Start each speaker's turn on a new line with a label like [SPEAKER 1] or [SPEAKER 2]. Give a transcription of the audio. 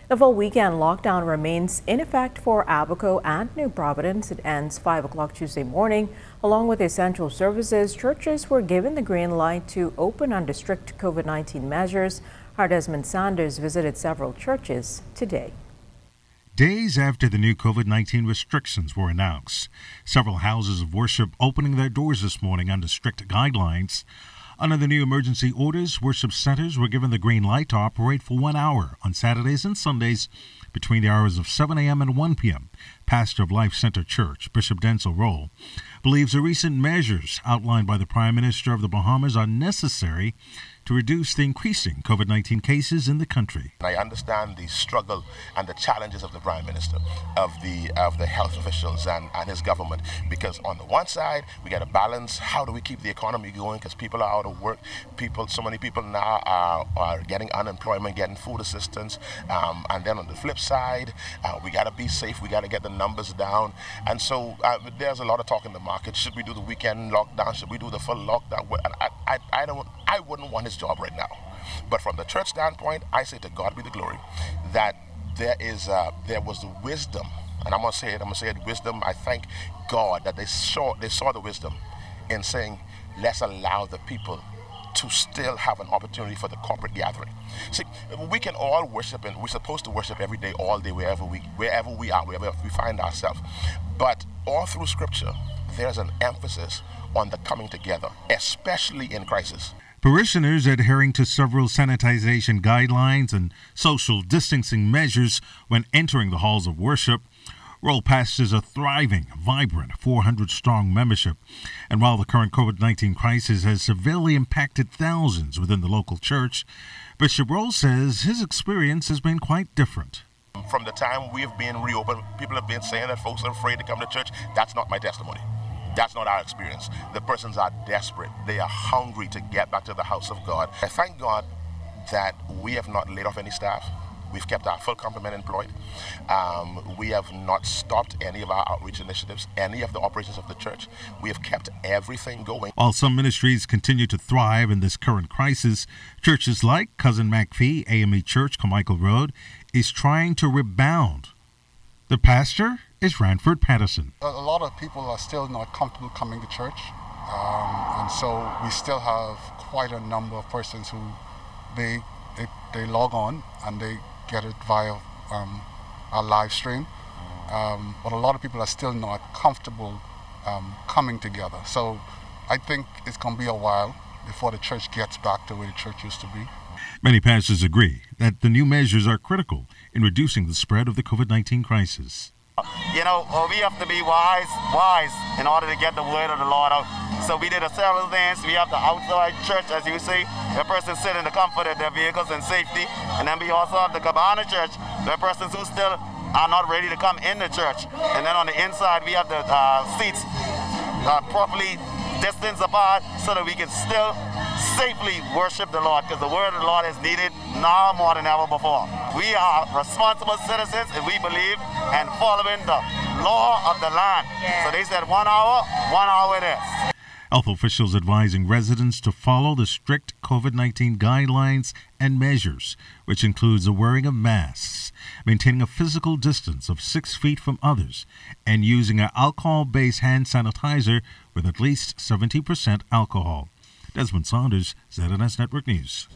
[SPEAKER 1] The full weekend lockdown remains in effect for Abaco and New Providence. It ends 5 o'clock Tuesday morning. Along with essential services, churches were given the green light to open under strict COVID-19 measures. Our Desmond Sanders visited several churches today.
[SPEAKER 2] Days after the new COVID-19 restrictions were announced, several houses of worship opening their doors this morning under strict guidelines. Under the new emergency orders, worship centers were given the green light to operate for 1 hour on Saturdays and Sundays between the hours of 7 a.m. and 1 p.m. Pastor of Life Center Church, Bishop Denzel Rolle, believes the recent measures outlined by the Prime Minister of the Bahamas are necessary to reduce the increasing COVID-19 cases in the country.
[SPEAKER 3] I understand the struggle and the challenges of the Prime Minister, of the health officials and his government, because on the one side we got to balance how do we keep the economy going, because people are out of work. So many people now are getting unemployment, getting food assistance, and then on the flip side we got to be safe, we got to get the numbers down, and so there's a lot of talk in the market. Should we do the weekend lockdown? Should we do the full lockdown? And I wouldn't want his job right now. But from the church standpoint, I say to God be the glory that there was the wisdom, and I'm gonna say it, wisdom. I thank God that they saw the wisdom in saying, let's allow the people to still have an opportunity for the corporate gathering. See, we can all worship, and we're supposed to worship every day, all day, wherever we are, wherever we find ourselves. But all through Scripture, there's an emphasis on the coming together, especially in crisis.
[SPEAKER 2] Parishioners adhering to several sanitization guidelines and social distancing measures when entering the halls of worship. Rolle pastors a thriving, vibrant 400-strong membership. And while the current COVID-19 crisis has severely impacted thousands within the local church, Bishop Rolle says his experience has been quite different.
[SPEAKER 3] From the time we have been reopened, people have been saying that folks are afraid to come to church. That's not my testimony. That's not our experience. The persons are desperate. They are hungry to get back to the house of God. I thank God that we have not laid off any staff. We've kept our full complement employed. We have not stopped any of our outreach initiatives, any of the operations of the church. We have kept everything going.
[SPEAKER 2] While some ministries continue to thrive in this current crisis, churches like Cousin McPhee AME Church, Carmichael Road, is trying to rebound. The pastor is Ranford Patterson.
[SPEAKER 4] A lot of people are still not comfortable coming to church, and so we still have quite a number of persons who they log on and they get it via our live stream, but a lot of people are still not comfortable coming together. So I think it's going to be a while before the church gets back to where the church used to be.
[SPEAKER 2] Many pastors agree that the new measures are critical in reducing the spread of the COVID-19 crisis.
[SPEAKER 5] You know, we have to be wise in order to get the word of the Lord out. So we did several things. We have the outside church, as you see, where persons sit in the comfort of their vehicles and safety. And then we also have the cabana church, where persons who still are not ready to come in the church. And then on the inside, we have the seats properly distanced apart so that we can still safely worship the Lord, because the word of the Lord is needed now more than ever before. We are responsible citizens and we believe in following the law of the land. Yeah. So they said 1 hour it is.
[SPEAKER 2] Health officials advising residents to follow the strict COVID-19 guidelines and measures, which includes the wearing of masks, maintaining a physical distance of 6 feet from others, and using an alcohol-based hand sanitizer with at least 70% alcohol. Desmond Sanders, ZNS Network News.